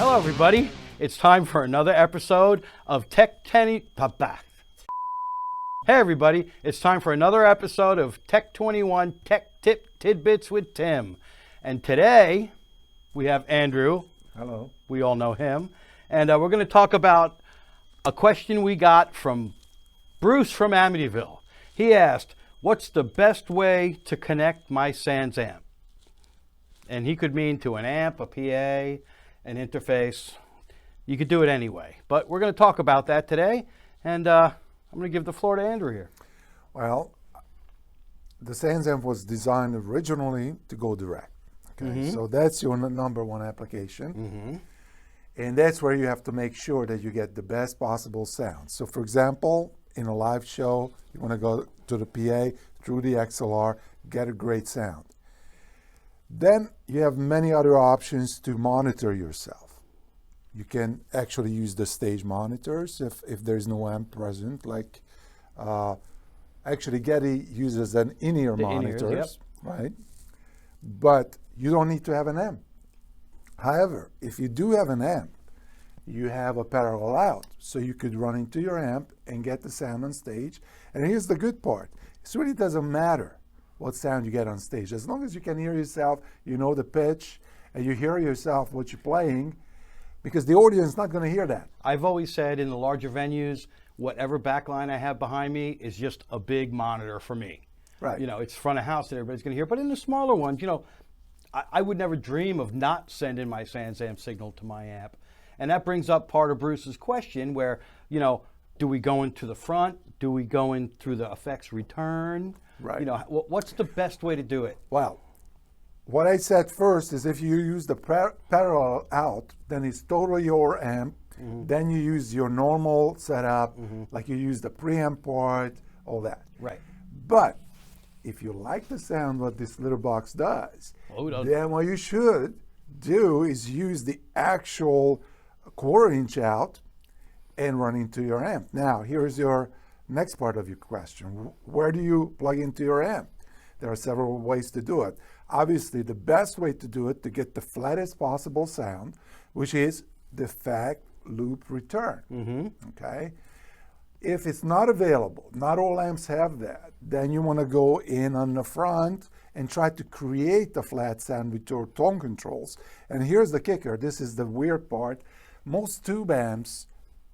Hello, everybody. It's time for another episode of Hey, everybody. It's time for another episode of Tech 21 Tech Tidbits with Tim. And today we have Andrew. Hello. We all know him. And we're going to talk about a question we got from Bruce from Amityville. He asked, what's the best way to connect my SansAmp? And he could mean to an amp, a PA, an interface. You could do it anyway. But we're going to talk about that today. And I'm going to give the floor to Andrew here. Well, the SansAmp was designed originally to go direct. Okay, so that's your number one application. And that's where you have to make sure that you get the best possible sound. So for example, in a live show, you want to go to the PA through the XLR, get a great sound. Then you have many other options to monitor yourself. You can actually use the stage monitors if there's no amp present, like actually Getty uses an in-ear monitors, right? But you don't need to have an amp. However, if you do have an amp, you have a parallel out. So you could run into your amp and get the sound on stage. And here's the good part. It really doesn't matter what sound you get on stage. As long as you can hear yourself, you know the pitch, and you hear yourself what you're playing, because the audience is not going to hear that. I've always said in the larger venues, whatever backline I have behind me is just a big monitor for me. Right. You know, it's front of house that everybody's going to hear. But in the smaller ones, you know, I would never dream of not sending my SansAmp signal to my amp. And that brings up part of Bruce's question where, you know, do we go into the front? Do we go in through the effects return? Right. You know, what's the best way to do it? Well, what I said first is if you use the parallel out, then it's totally your amp. Then you use your normal setup, like you use the preamp port, all that. Right. But if you like the sound what this little box does, then what you should do is use the actual 1/4 inch out and run into your amp. Now, here's your next part of your question. Where do you plug into your amp? There are several ways to do it. Obviously, the best way to do it to get the flattest possible sound, which is the effect loop return. Okay. If it's not available, not all amps have that, then you want to go in on the front and try to create the flat sound with your tone controls. And here's the kicker. This is the weird part. Most tube amps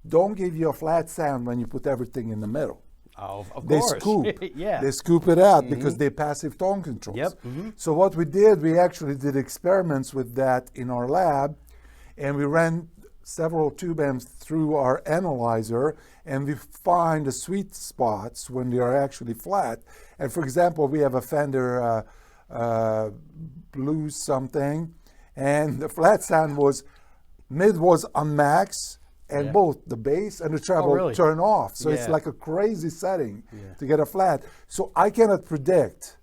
don't give you a flat sound when you put everything in the middle. Oh, of They course. scoop. Yeah. They scoop it out because they're passive tone controls. Yep. So what we did, we actually did experiments with that in our lab, and we ran several tube amps through our analyzer, and we find the sweet spots when they are actually flat. And for example, we have a Fender Blues something, and the flat sound was, mid was on max, and both the bass and the treble turn off. So it's like a crazy setting to get a flat. So I cannot predict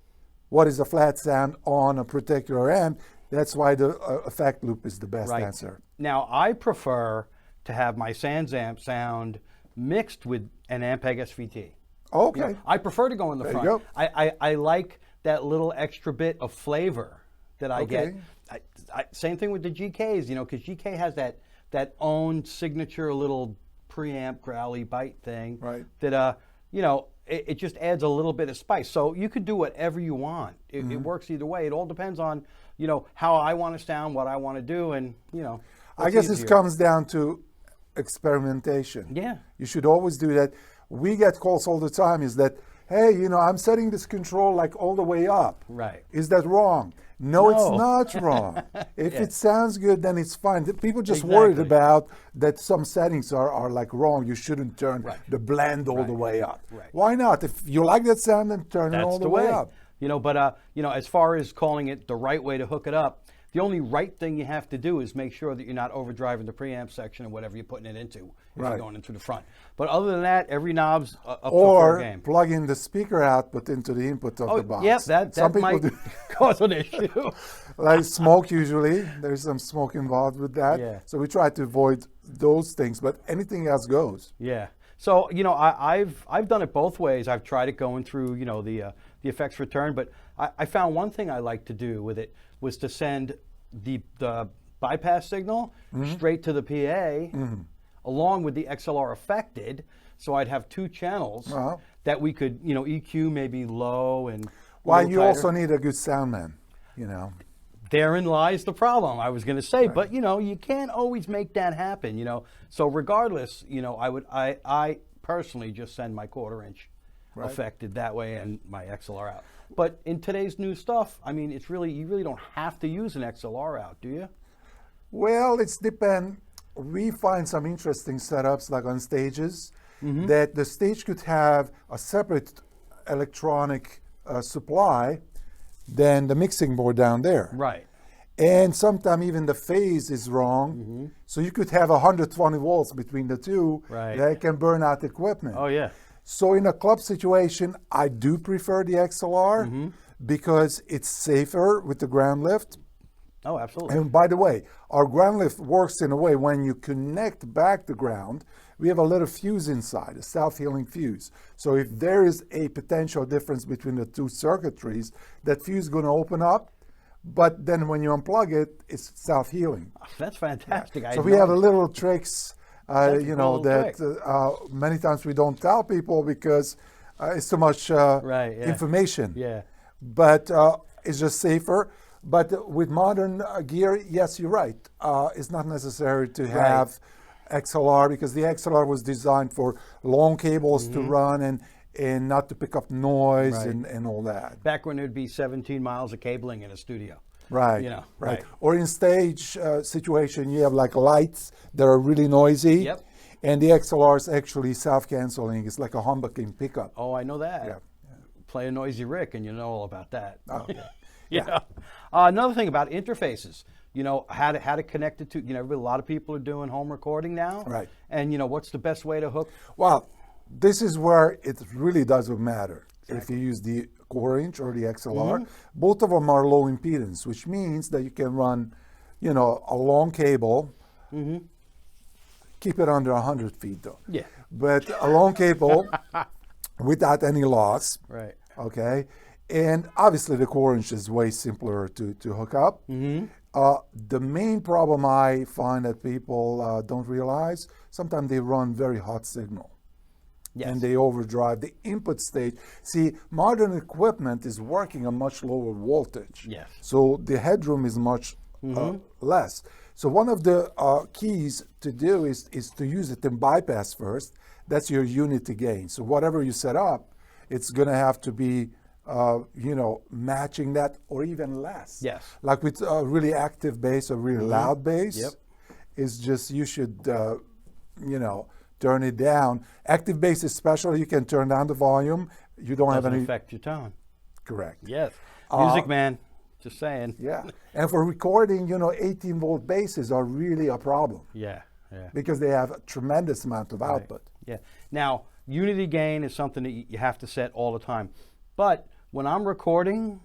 what is a flat sound on a particular amp. That's why the effect loop is the best answer. Now, I prefer to have my SansAmp sound mixed with an Ampeg SVT. Okay. You know, I prefer to go in the front. You go. I like that little extra bit of flavor that I get. Same thing with the GKs, you know, because GK has that own signature little preamp growly bite thing. Right. That, you know, it just adds a little bit of spice. So you could do whatever you want. It works either way. It all depends on, you know, how I want to sound, what I want to do, and, you know. I guess this comes down to experimentation. Yeah. You should always do that. We get calls all the time is that, hey, you know, I'm setting this control like all the way up. Right. Is that wrong? No, it's not wrong. If it sounds good, then it's fine. People just worried about that some settings are like wrong. You shouldn't turn the blend all the way up. Right. Why not? If you like that sound, then turn it all the way up. You know, but you know, as far as calling it the right way to hook it up, the only right thing you have to do is make sure that you're not overdriving the preamp section or whatever you're putting it into if you're going into the front. But other than that, every knob's up for fair game. Or plug in the speaker output into the input of the box. Yep, that might cause an issue. Like smoke usually. There's some smoke involved with that. Yeah. So we try to avoid those things, but anything else goes. Yeah. So, you know, I've done it both ways. I've tried it going through, you know, the effects return, but I found one thing I like to do with it was to send the bypass signal straight to the PA, along with the XLR affected. So I'd have two channels that we could, EQ maybe low and. Well, you also need a good sound man, Therein lies the problem, I was going to say, but you can't always make that happen, So regardless, I personally just send my 1/4 inch affected that way and my XLR out. But in today's new stuff, I mean, you really don't have to use an XLR out, do you? Well, it's depend. We find some interesting setups like on stages that the stage could have a separate electronic supply than the mixing board down there. Right. And sometimes even the phase is wrong. So you could have 120 volts between the two that can burn out equipment. Oh, yeah. So in a club situation, I do prefer the XLR because it's safer with the ground lift. Oh, absolutely. And by the way, our ground lift works in a way when you connect back the ground, we have a little fuse inside, a self-healing fuse. So if there is a potential difference between the two circuitries, that fuse is going to open up. But then when you unplug it, it's self-healing. That's fantastic. So we have a little tricks, many times we don't tell people because it's too much information. Yeah. But it's just safer. But with modern gear, yes, you're right. It's not necessary to have XLR because the XLR was designed for long cables to run and not to pick up noise and all that. Back when there'd be 17 miles of cabling in a studio. Right. Right. Or in stage situation, you have like lights that are really noisy. Yep. And the XLR is actually self-canceling. It's like a humbucking pickup. Oh, I know that. Yeah. Play a Noisy Rick and you know all about that. Oh, yeah. Another thing about interfaces, how to connect it to, a lot of people are doing home recording now. Right. And, what's the best way to hook? Well, this is where it really doesn't matter if you use the 1/4 inch or the XLR. Both of them are low impedance, which means that you can run, a long cable. Keep it under 100 feet though. Yeah. But a long cable without any loss. Right. Okay. And obviously the 1/4 inch is way simpler to hook up. The main problem I find that people don't realize, sometimes they run very hot signal. Yes. And they overdrive the input stage. See, modern equipment is working a much lower voltage. Yes. So the headroom is much less. So one of the keys to do is to use it in bypass first. That's your unity gain. So whatever you set up, it's going to have to be matching that or even less. Yes. Like with a really active bass or really loud bass, it's just you should, turn it down. Active bass especially, you can turn down the volume. You don't have any affect your tone. Correct. Yes. Music man, just saying. Yeah. And for recording, 18-volt basses are really a problem. Yeah. Because they have a tremendous amount of output. Yeah. Now, unity gain is something that you have to set all the time. But when I'm recording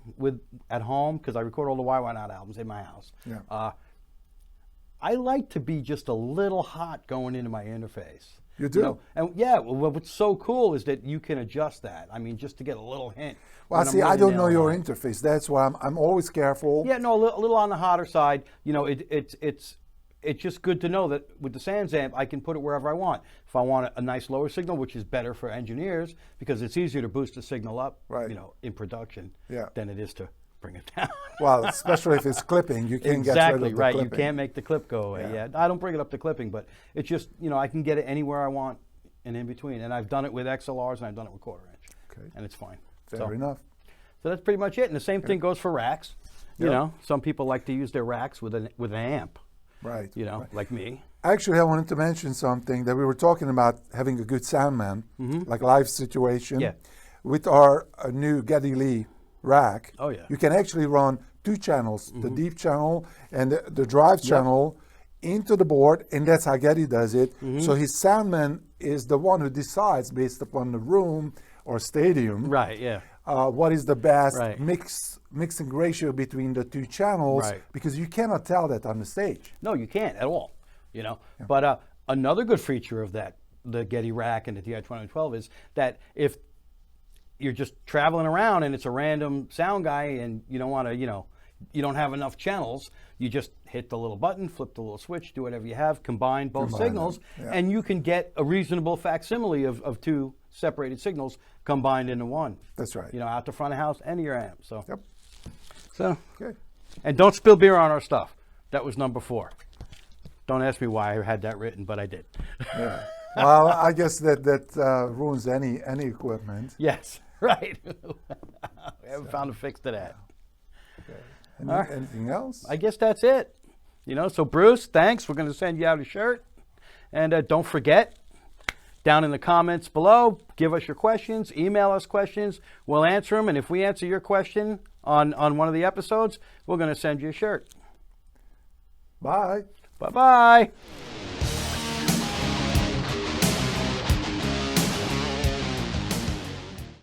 at home, because I record all the Why Not albums in my house, I like to be just a little hot going into my interface. You do? And what's so cool is that you can adjust that. I mean, just to get a little hint. Well, see, I don't know your interface. That's why I'm always careful. Yeah, no, a little on the hotter side. It's just good to know that with the SansAmp, I can put it wherever I want. If I want a nice lower signal, which is better for engineers, because it's easier to boost the signal up, in production, than it is to bring it down. Well, especially if it's clipping, you can't get rid of the right. clipping. You can't make the clip go away. Yeah, I don't bring it up to clipping, but it's just I can get it anywhere I want and in between. And I've done it with XLRs and I've done it with 1/4 inch, and it's fine. Fair enough. So that's pretty much it. And the same thing goes for racks. Some people like to use their racks with an amp. Right. Like me. Actually, I wanted to mention something that we were talking about having a good sound man, like live situation. Yeah. With our new Geddy Lee rack, you can actually run two channels, the deep channel and the drive channel into the board, and that's how Geddy does it. So his soundman is the one who decides based upon the room or stadium. Right, yeah. What is the best mixing ratio between the two channels, because you cannot tell that on the stage. No, you can't at all, But another good feature of that, the Geddy rack and the TI-2112, is that if you're just traveling around and it's a random sound guy and you don't want to, you don't have enough channels, you just hit the little button, flip the little switch, do whatever you have, combine both signals, and you can get a reasonable facsimile of two separated signals combined into one. That's right. You know, out the front of the house and your amp. So, Yep. so, Okay. and don't spill beer on our stuff. That was number 4. Don't ask me why I had that written, but I did. Yeah. Well, I guess that ruins any equipment. Yes, right. We haven't found a fix to that. Okay. Anything else? I guess that's it. You know, so Bruce, thanks. We're going to send you out a shirt. And don't forget, down in the comments below, give us your questions, email us questions. We'll answer them. And if we answer your question on one of the episodes, we're going to send you a shirt. Bye. Bye-bye.